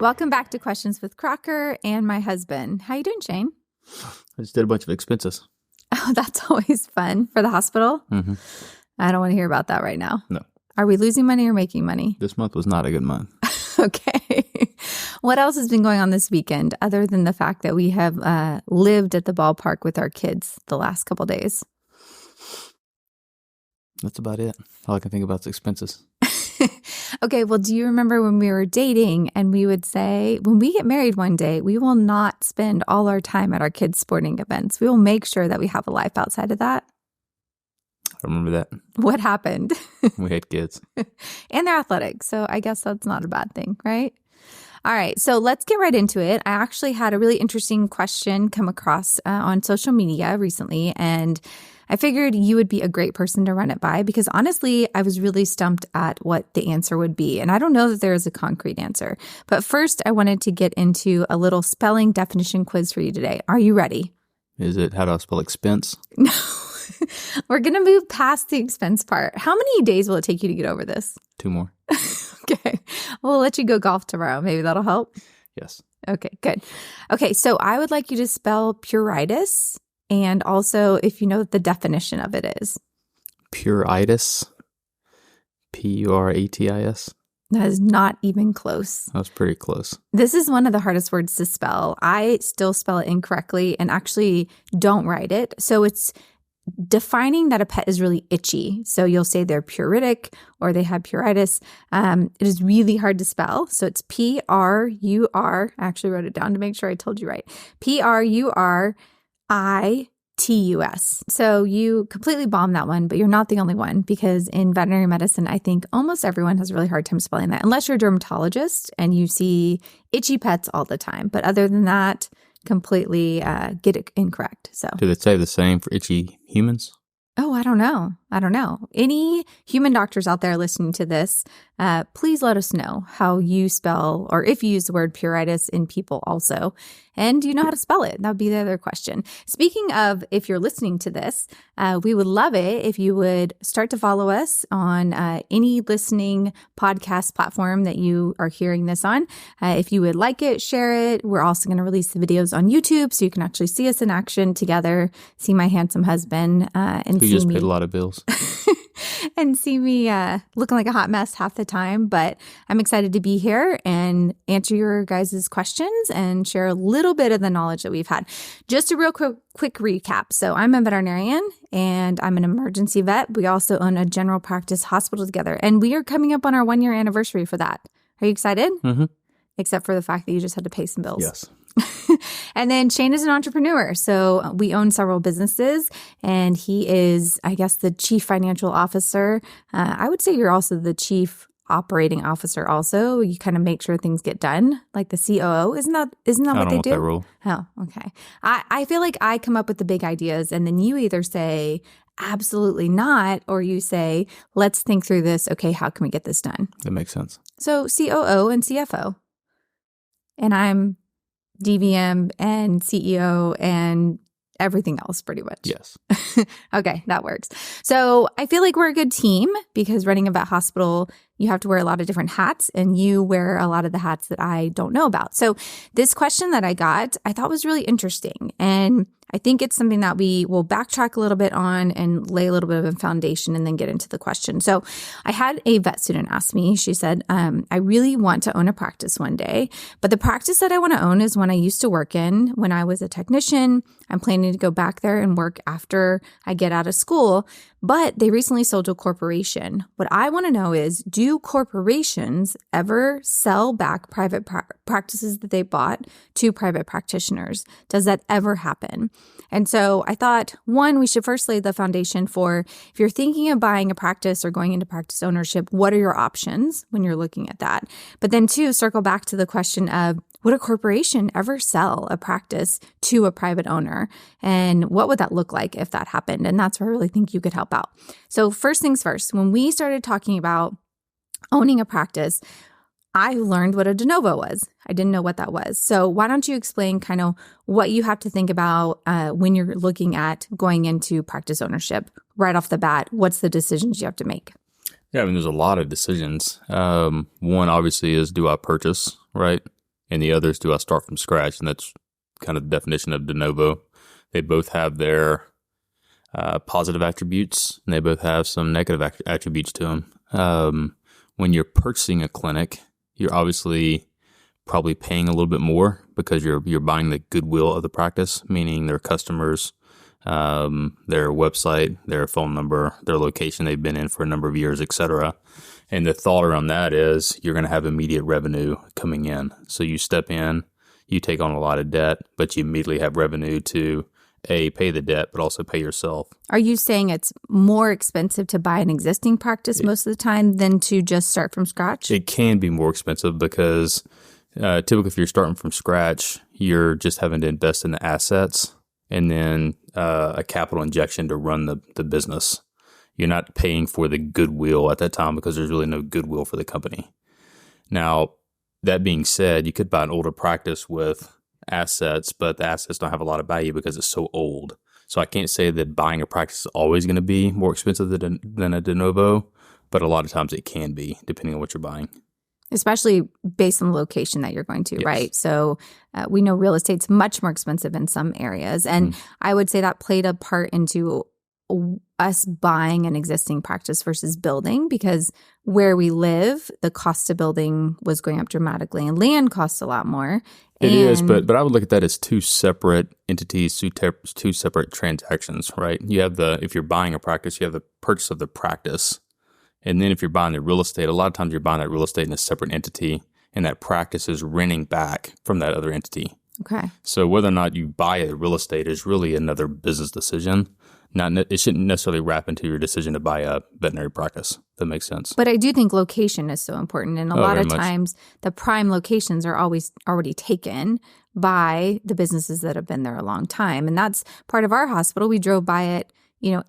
Welcome back to Questions with Crocker and my husband. How you doing, Shane? I just did a bunch of expenses. Oh, that's always fun. For the hospital? Mm-hmm. I don't want to hear about that right now. No. Are we losing money or making money? This month was not a good month. Okay. What else has been going on this weekend other than the fact that we have lived at the ballpark with our kids the last couple days? That's about it. All I can think about is expenses. Okay, well, do you remember when we were dating and we would say, when we get married one day, we will not spend all our time at our kids' sporting events. We will make sure that we have a life outside of that. I remember that. What happened? We had kids. And they're athletic, so I guess that's not a bad thing, right? All right, so let's get right into it. I actually had a really interesting question come across on social media recently, and I figured you would be a great person to run it by because honestly, I was really stumped at what the answer would be. And I don't know that there is a concrete answer. But first, I wanted to get into a little spelling definition quiz for you today. Are you ready? Is it how do I spell expense? No. We're going to move past the expense part. How many days will it take you to get over this? 2 more. Okay. We'll let you go golf tomorrow. Maybe that'll help. Yes. Okay, good. Okay, so I would like you to spell pruritus. And also, if you know what the definition of it is. Pruritus. P-U-R-A-T-I-S. That is not even close. That was pretty close. This is one of the hardest words to spell. I still spell it incorrectly and actually don't write it. So it's defining that a pet is really itchy. So you'll say they're pruritic or they have pruritus. It is really hard to spell. So it's P-R-U-R. I actually wrote it down to make sure I told you right. P-R-U-R-I-T-U-S. So you completely bombed that one, but you're not the only one because in veterinary medicine, I think almost everyone has a really hard time spelling that unless you're a dermatologist and you see itchy pets all the time. But other than that, completely get it incorrect. So Do they say the same for itchy humans? Oh, I don't know. Any human doctors out there listening to this, please let us know how you spell or if you use the word pruritus in people also. And do you know how to spell it? That would be the other question. Speaking of, if you're listening to this, we would love it if you would start to follow us on any listening podcast platform that you are hearing this on. If you would like it, share it. We're also going to release the videos on YouTube so you can actually see us in action together, see my handsome husband, and Who see just me. paid a lot of bills. And see me looking like a hot mess half the time. But I'm excited to be here and answer your guys' questions and share a little bit of the knowledge that we've had. Just a real quick recap. So I'm a veterinarian and I'm an emergency vet. We also own a general practice hospital together. And we are coming up on our 1-year anniversary for that. Are you excited? Mm-hmm. Except for the fact that you just had to pay some bills. Yes. And then Shane is an entrepreneur. So we own several businesses and he is, I guess, the chief financial officer. I would say you're also the chief operating officer also. You kind of make sure things get done, like the COO. Isn't that what they do? I don't want that role. Oh, okay. I feel like I come up with the big ideas and then you either say, absolutely not, or you say, let's think through this. Okay, how can we get this done? That makes sense. So COO and CFO. And I'm DVM and CEO and everything else pretty much. Yes. Okay, that works. So I feel like we're a good team because running a vet hospital, you have to wear a lot of different hats and you wear a lot of the hats that I don't know about. So this question that I got, I thought was really interesting. And I think it's something that we will backtrack a little bit on and lay a little bit of a foundation and then get into the question. So I had a vet student ask me, she said, I really want to own a practice one day, but the practice that I want to own is one I used to work in when I was a technician. I'm planning to go back there and work after I get out of school, but they recently sold to a corporation. What I want to know is, do corporations ever sell back private practices that they bought to private practitioners? Does that ever happen? And so I thought, one, we should first lay the foundation for if you're thinking of buying a practice or going into practice ownership, what are your options when you're looking at that? But then two, circle back to the question of, would a corporation ever sell a practice to a private owner? And what would that look like if that happened? And that's where I really think you could help out. So first things first, when we started talking about owning a practice, I learned what a de novo was. I didn't know what that was. So why don't you explain kind of what you have to think about when you're looking at going into practice ownership right off the bat? What's the decisions you have to make? Yeah, I mean, there's a lot of decisions. One obviously is, do I purchase, right? and the other is do I start from scratch? And that's kind of the definition of de novo. They both have their positive attributes, and they both have some negative attributes to them. When you're purchasing a clinic, you're obviously probably paying a little bit more because you're buying the goodwill of the practice, meaning their customers, their website, their phone number, their location they've been in for a number of years, etc. And the thought around that is you're going to have immediate revenue coming in. So you step in, you take on a lot of debt, but you immediately have revenue to pay the debt, but also pay yourself. Are you saying it's more expensive to buy an existing practice most of the time than to just start from scratch? It can be more expensive because typically if you're starting from scratch, you're just having to invest in the assets and then a capital injection to run the business. You're not paying for the goodwill at that time because there's really no goodwill for the company. Now, that being said, you could buy an older practice with assets, but the assets don't have a lot of value because it's so old. So I can't say that buying a practice is always going to be more expensive than a de novo, but a lot of times it can be, depending on what you're buying. Especially based on the location that you're going to, Yes. right? So we know real estate's much more expensive in some areas. And I would say that played a part into us buying an existing practice versus building, because where we live, the cost of building was going up dramatically and land costs a lot more. It is, but I would look at that as two separate entities, two separate transactions, right? You have if you're buying a practice, you have the purchase of the practice. And then if you're buying the real estate, a lot of times you're buying that real estate in a separate entity, and that practice is renting back from that other entity. Okay. So whether or not you buy a real estate is really another business decision. It shouldn't necessarily wrap into your decision to buy a veterinary practice. That makes sense. But I do think location is so important. And a lot of very much. times the prime locations are always already taken by the businesses that have been there a long time. And that's part of our hospital. We drove by it,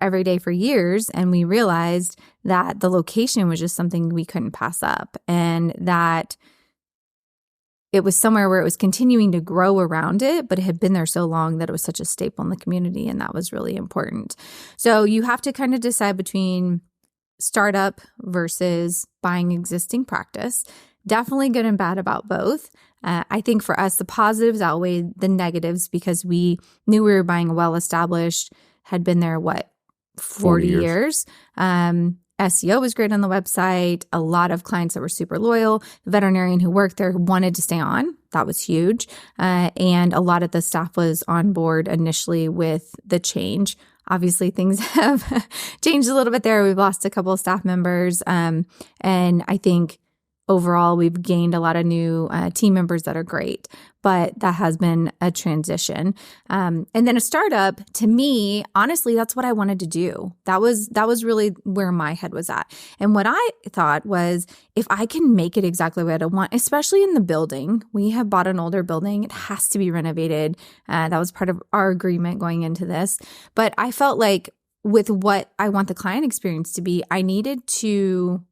every day for years. And we realized that the location was just something we couldn't pass up. And that it was somewhere where it was continuing to grow around it, but it had been there so long that it was such a staple in the community, and that was really important. So you have to kind of decide between startup versus buying existing practice. Definitely good and bad about both. I think for us, the positives outweighed the negatives because we knew we were buying a well-established, had been there, 40 years. SEO was great on the website. A lot of clients that were super loyal. The veterinarian who worked there wanted to stay on. That was huge. And a lot of the staff was on board initially with the change. Obviously, things have changed a little bit there. We've lost a couple of staff members. And I think overall, we've gained a lot of new team members that are great, but that has been a transition. And then a startup, to me, honestly, that's what I wanted to do. That was really where my head was at. And what I thought was, if I can make it exactly what I want, especially in the building, we have bought an older building. It has to be renovated. That was part of our agreement going into this. But I felt like with what I want the client experience to be, I needed to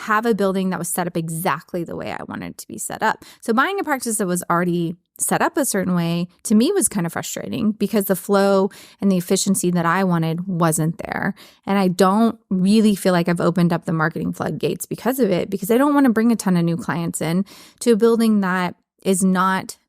have a building that was set up exactly the way I wanted it to be set up. So buying a practice that was already set up a certain way, to me, was kind of frustrating because the flow and the efficiency that I wanted wasn't there. And I don't really feel like I've opened up the marketing floodgates because of it, because I don't want to bring a ton of new clients in to a building that is not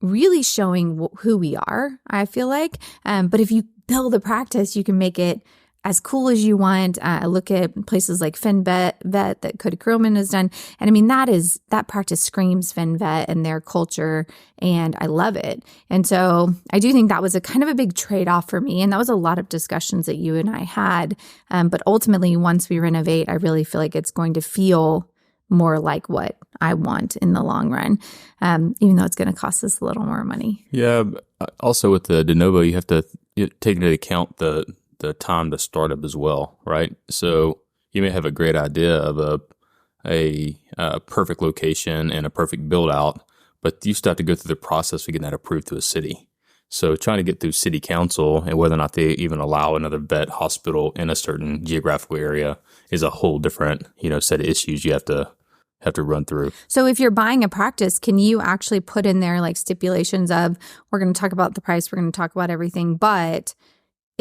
really showing who we are, I feel like. But if you build a practice, you can make it as cool as you want. I look at places like FinVet that Cody Krillman has done. And I mean, that practice screams FinVet and their culture, and I love it. And so I do think that was a kind of a big trade-off for me. And that was a lot of discussions that you and I had. But ultimately, once we renovate, I really feel like it's going to feel more like what I want in the long run, even though it's going to cost us a little more money. Yeah. Also with the de novo, you have to take into account the time to start up as well, right? So you may have a great idea of a perfect location and a perfect build out, but you still have to go through the process of getting that approved through a city. So trying to get through city council and whether or not they even allow another vet hospital in a certain geographical area is a whole different, set of issues you have to run through. So if you're buying a practice, can you actually put in there like stipulations of, we're going to talk about the price, we're going to talk about everything, but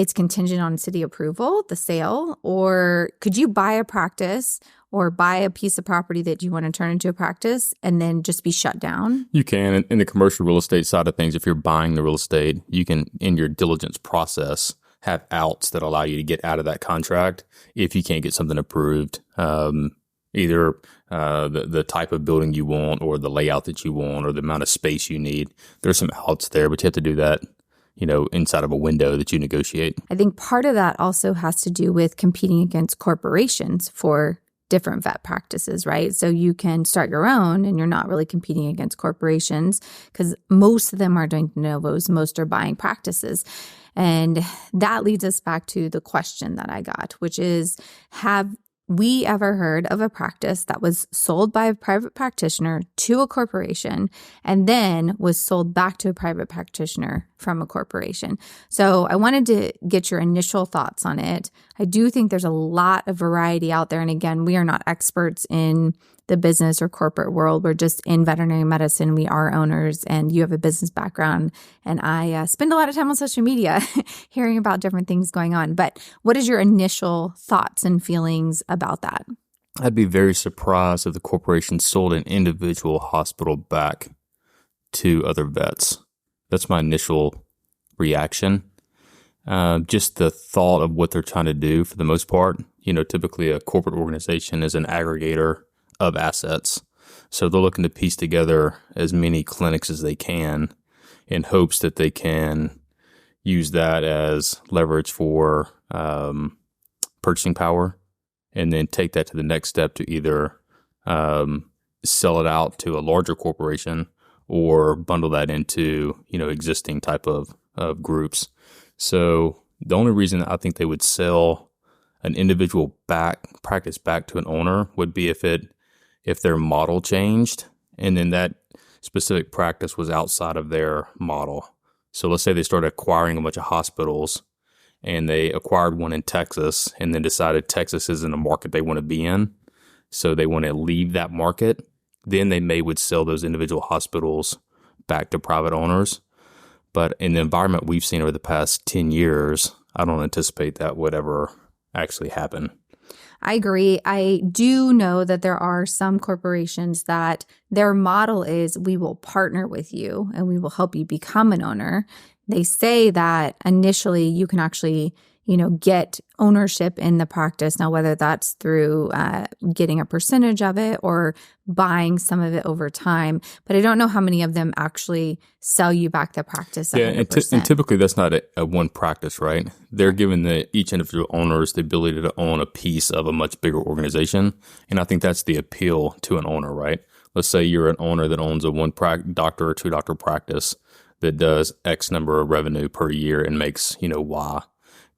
it's contingent on city approval, the sale, or could you buy a practice or buy a piece of property that you want to turn into a practice and then just be shut down? You can. In the commercial real estate side of things, if you're buying the real estate, you can, in your diligence process, have outs that allow you to get out of that contract if you can't get something approved. Either the type of building you want or the layout that you want or the amount of space you need. There's some outs there, but you have to do that, inside of a window that you negotiate. I think part of that also has to do with competing against corporations for different vet practices, right? So you can start your own and you're not really competing against corporations because most of them are doing de novos, most are buying practices. And that leads us back to the question that I got, which is, have we ever heard of a practice that was sold by a private practitioner to a corporation and then was sold back to a private practitioner from a corporation? So I wanted to get your initial thoughts on it. I do think there's a lot of variety out there. And again, we are not experts in the business or corporate world. We're just in veterinary medicine. We are owners, and you have a business background. And I spend a lot of time on social media hearing about different things going on. But what is your initial thoughts and feelings about that? I'd be very surprised if the corporation sold an individual hospital back to other vets. That's my initial reaction. Just the thought of what they're trying to do for the most part. Typically a corporate organization is an aggregator of assets. So they're looking to piece together as many clinics as they can in hopes that they can use that as leverage for purchasing power, and then take that to the next step to either sell it out to a larger corporation or bundle that into existing type of groups. So the only reason I think they would sell an individual practice back to an owner would be if their model changed and then that specific practice was outside of their model. So let's say they started acquiring a bunch of hospitals and they acquired one in Texas and then decided Texas isn't a market they want to be in. So they want to leave that market. Then they would sell those individual hospitals back to private owners. But in the environment we've seen over the past 10 years, I don't anticipate that would ever actually happen. I agree. I do know that there are some corporations that their model is, we will partner with you and we will help you become an owner. They say that initially you can actually, get ownership in the practice. Now, whether that's through getting a percentage of it or buying some of it over time, but I don't know how many of them actually sell you back the practice 100%. And typically that's not a one practice, right? They're giving each individual owners the ability to own a piece of a much bigger organization, and I think that's the appeal to an owner, right? Let's say you're an owner that owns a one doctor or two doctor practice that does X number of revenue per year and makes Y.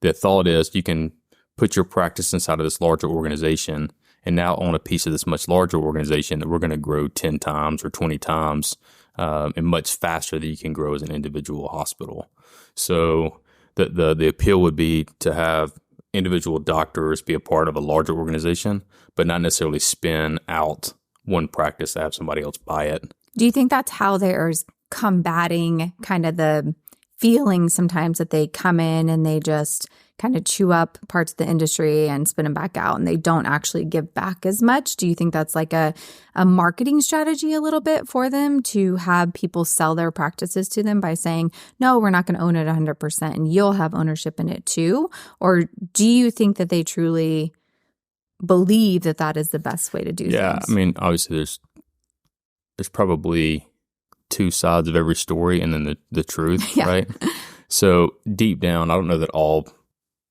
The thought is you can put your practice inside of this larger organization and now own a piece of this much larger organization that we're going to grow 10 times or 20 times and much faster than you can grow as an individual hospital. So the appeal would be to have individual doctors be a part of a larger organization, but not necessarily spin out one practice to have somebody else buy it. Do you think that's how there's combating kind of the feeling sometimes that they come in and they just kind of chew up parts of the industry and spin them back out and they don't actually give back as much? Do you think that's like a marketing strategy a little bit for them to have people sell their practices to them by saying, no, we're not going to own it 100% and you'll have ownership in it too? Or do you think that they truly believe that that is the best way to do things? Yeah, I mean, obviously there's probably two sides of every story and then the truth, yeah. Right? So deep down, I don't know that all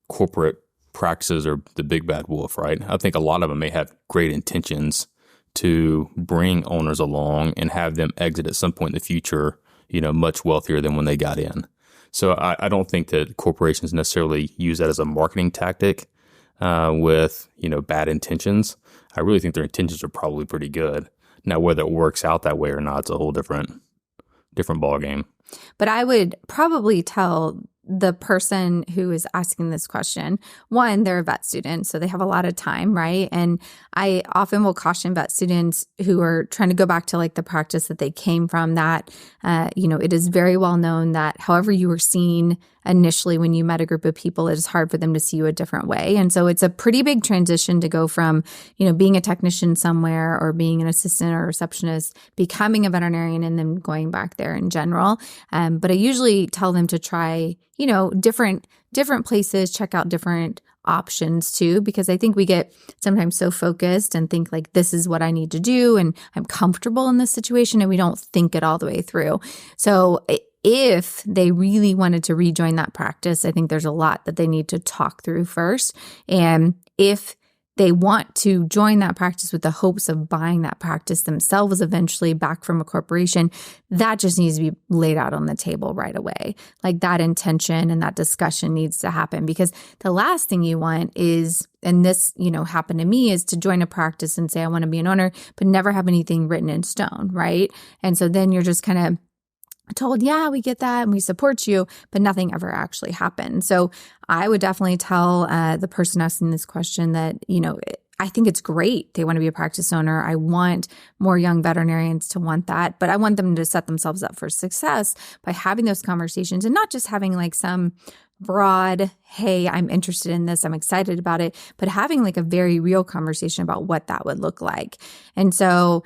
corporate practices are the big bad wolf, right? I think a lot of them may have great intentions to bring owners along and have them exit at some point in the future, much wealthier than when they got in. So I don't think that corporations necessarily use that as a marketing tactic with, bad intentions. I really think their intentions are probably pretty good. Now, whether it works out that way or not, it's a whole different ball game. But I would probably tell the person who is asking this question, one, they're a vet student, so they have a lot of time, right? And I often will caution vet students who are trying to go back to like the practice that they came from, that, it is very well known that however you were seen initially when you met a group of people, it is hard for them to see you a different way. And so it's a pretty big transition to go from, being a technician somewhere or being an assistant or receptionist, becoming a veterinarian, and then going back there in general. But I usually tell them to try, different places, check out different options too, because I think we get sometimes so focused and think like, this is what I need to do, and I'm comfortable in this situation, and we don't think it all the way through. So if they really wanted to rejoin that practice, I think there's a lot that they need to talk through first. And if they want to join that practice with the hopes of buying that practice themselves eventually back from a corporation, that just needs to be laid out on the table right away. Like that intention and that discussion needs to happen, because the last thing you want is, and this, happened to me, is to join a practice and say, I want to be an owner, but never have anything written in stone, right? And so then you're just kind of told, yeah, we get that and we support you, but nothing ever actually happened. So I would definitely tell the person asking this question that, I think it's great. They want to be a practice owner. I want more young veterinarians to want that, but I want them to set themselves up for success by having those conversations, and not just having like some broad, hey, I'm interested in this, I'm excited about it, but having like a very real conversation about what that would look like. And so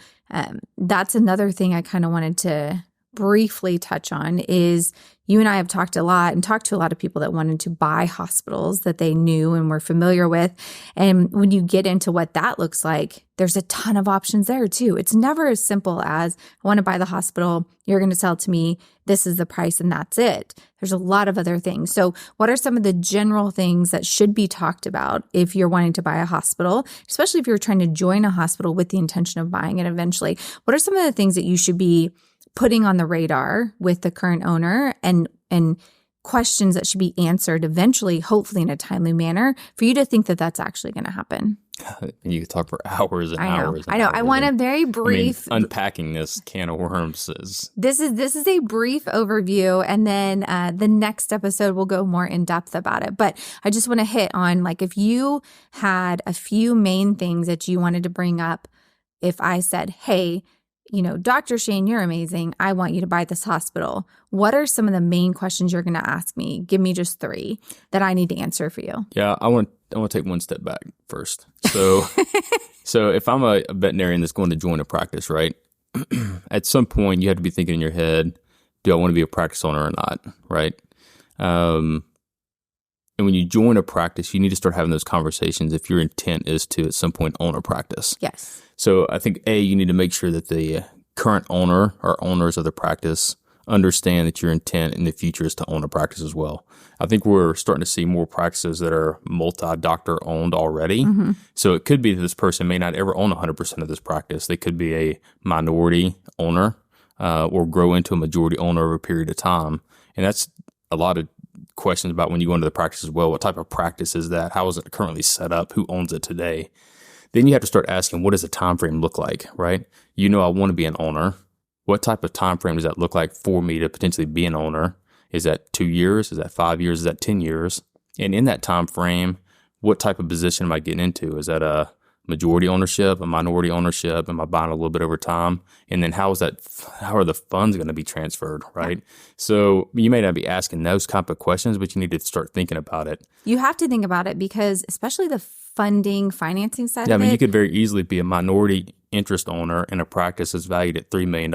that's another thing I kind of wanted to briefly touch on is, you and I have talked a lot and talked to a lot of people that wanted to buy hospitals that they knew and were familiar with. And when you get into what that looks like, there's a ton of options there too. It's never as simple as, I want to buy the hospital, you're going to sell it to me, this is the price, and that's it. There's a lot of other things. So what are some of the general things that should be talked about if you're wanting to buy a hospital, especially if you're trying to join a hospital with the intention of buying it eventually? What are some of the things that you should be putting on the radar with the current owner, and questions that should be answered eventually, hopefully in a timely manner, for you to think that that's actually going to happen? You could talk for hours and hours. I know. I want a very brief. Unpacking this can of worms is. This is a brief overview, and then the next episode will go more in depth about it. But I just want to hit on, like, if you had a few main things that you wanted to bring up, if I said, hey, Dr. Shane, you're amazing, I want you to buy this hospital, what are some of the main questions you're going to ask me? Give me just 3 that I need to answer for you. Yeah, I want to take one step back first. So, so if I'm a veterinarian that's going to join a practice, right? At some point, you have to be thinking in your head, do I want to be a practice owner or not, right? And when you join a practice, you need to start having those conversations if your intent is to, at some point, own a practice. Yes. So I think, you need to make sure that the current owner or owners of the practice understand that your intent in the future is to own a practice as well. I think we're starting to see more practices that are multi-doctor owned already. Mm-hmm. So it could be that this person may not ever own 100% of this practice. They could be a minority owner or grow into a majority owner over a period of time. And that's a lot of questions about when you go into the practice as well. What type of practice is that? How is it currently set up? Who owns it today? Then you have to start asking, what does the time frame look like, right? I want to be an owner. What type of time frame does that look like for me to potentially be an owner? Is that 2 years? Is that 5 years? Is that 10 years? And in that time frame, what type of position am I getting into? Is that a majority ownership, a minority ownership? Am I buying a little bit over time? And then how are the funds going to be transferred, right? So you may not be asking those type of questions, but you need to start thinking about it. You have to think about it, because especially the financing side of it. Yeah, you could very easily be a minority interest owner in a practice that's valued at $3 million,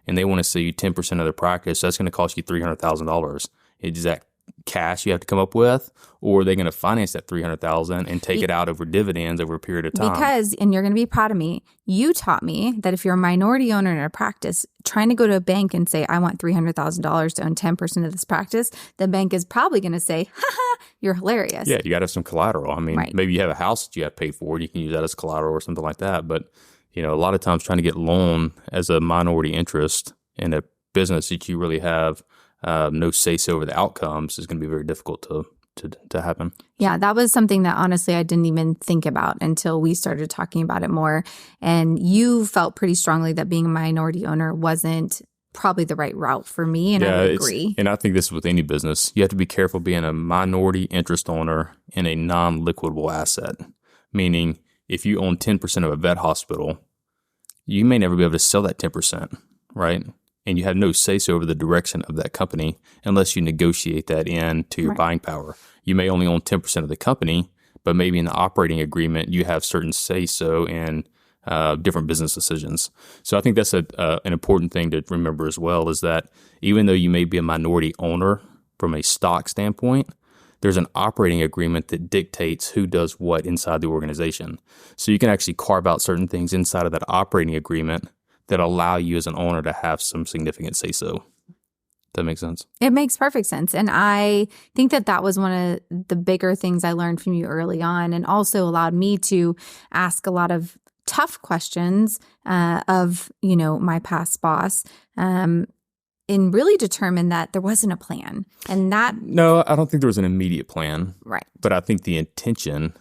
and they want to sell you 10% of the practice. That's going to cost you $300,000. Is that cash you have to come up with, or are they going to finance that $300,000 and take it out over dividends over a period of time? Because, and you're going to be proud of me, you taught me that if you're a minority owner in a practice, trying to go to a bank and say, I want $300,000 to own 10% of this practice, the bank is probably going to say, ha, you're hilarious. Yeah, you got to have some collateral. Right. Maybe you have a house that you have to pay for, and you can use that as collateral or something like that. But, a lot of times trying to get loan as a minority interest in a business that you really have no say-so over the outcomes is going to be very difficult to happen. Yeah, that was something that honestly I didn't even think about until we started talking about it more. And you felt pretty strongly that being a minority owner wasn't probably the right route for me, and I would agree. And I think this is with any business. You have to be careful being a minority interest owner in a non-liquidable asset, meaning if you own 10% of a vet hospital, you may never be able to sell that 10%, right? And you have no say-so over the direction of that company unless you negotiate that into your buying power. You may only own 10% of the company, but maybe in the operating agreement, you have certain say-so in different business decisions. So I think that's an important thing to remember as well, is that even though you may be a minority owner from a stock standpoint, there's an operating agreement that dictates who does what inside the organization. So you can actually carve out certain things inside of that operating agreement that allow you as an owner to have some significant say-so. Does that make sense? It makes perfect sense. And I think that was one of the bigger things I learned from you early on, and also allowed me to ask a lot of tough questions of, my past boss, and really determine that there wasn't a plan. And that... No, I don't think there was an immediate plan. Right. But I think the intention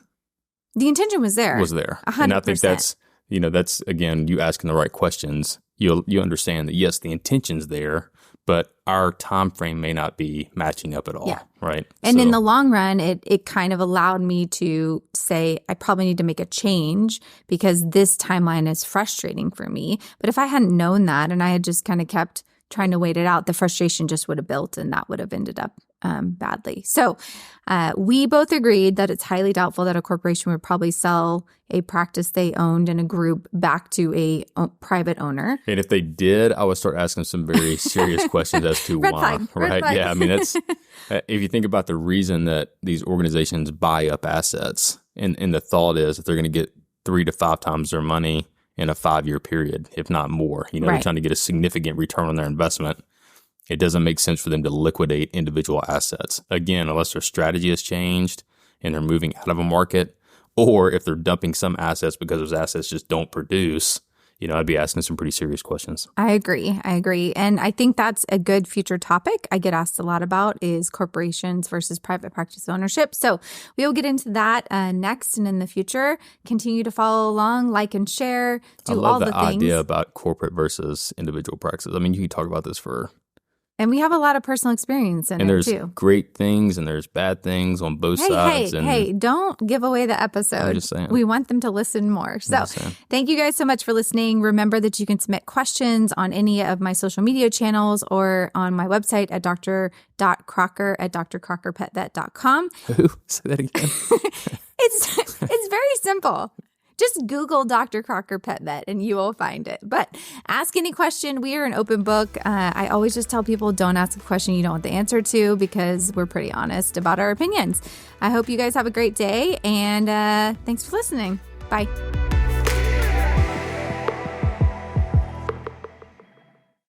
was there. 100%. And I think that's, that's, again, you asking the right questions. You understand that, yes, the intention's there, but our time frame may not be matching up at all, right? And in the long run, it kind of allowed me to say, I probably need to make a change because this timeline is frustrating for me. But if I hadn't known that and I had just kind of kept trying to wait it out, the frustration just would have built, and that would have ended up badly. So we both agreed that it's highly doubtful that a corporation would probably sell a practice they owned in a group back to a private owner. And if they did, I would start asking some very serious questions as to why. Right? Yeah. I mean, that's if you think about the reason that these organizations buy up assets, and the thought is that they're going to get 3 to 5 times their money in a 5-year period, if not more. They're trying to get a significant return on their investment. It doesn't make sense for them to liquidate individual assets. Again, unless their strategy has changed and they're moving out of a market, or if they're dumping some assets because those assets just don't produce, I'd be asking some pretty serious questions. I agree. And I think that's a good future topic I get asked a lot about, is corporations versus private practice ownership. So we will get into that next and in the future. Continue to follow along, like and share, do all the things. I love the idea about corporate versus individual practices. I mean, you can talk about this for... And we have a lot of personal experience in it, too. And there's great things and there's bad things on both sides. Hey, don't give away the episode. I'm just saying. We want them to listen more. So thank you guys so much for listening. Remember that you can submit questions on any of my social media channels or on my website at dr.crocker@drcrockerpetvet.com. Say that again. It's very simple. Just Google Dr. Crocker Pet Vet and you will find it. But ask any question. We are an open book. I always just tell people, don't ask a question you don't want the answer to, because we're pretty honest about our opinions. I hope you guys have a great day, and thanks for listening. Bye.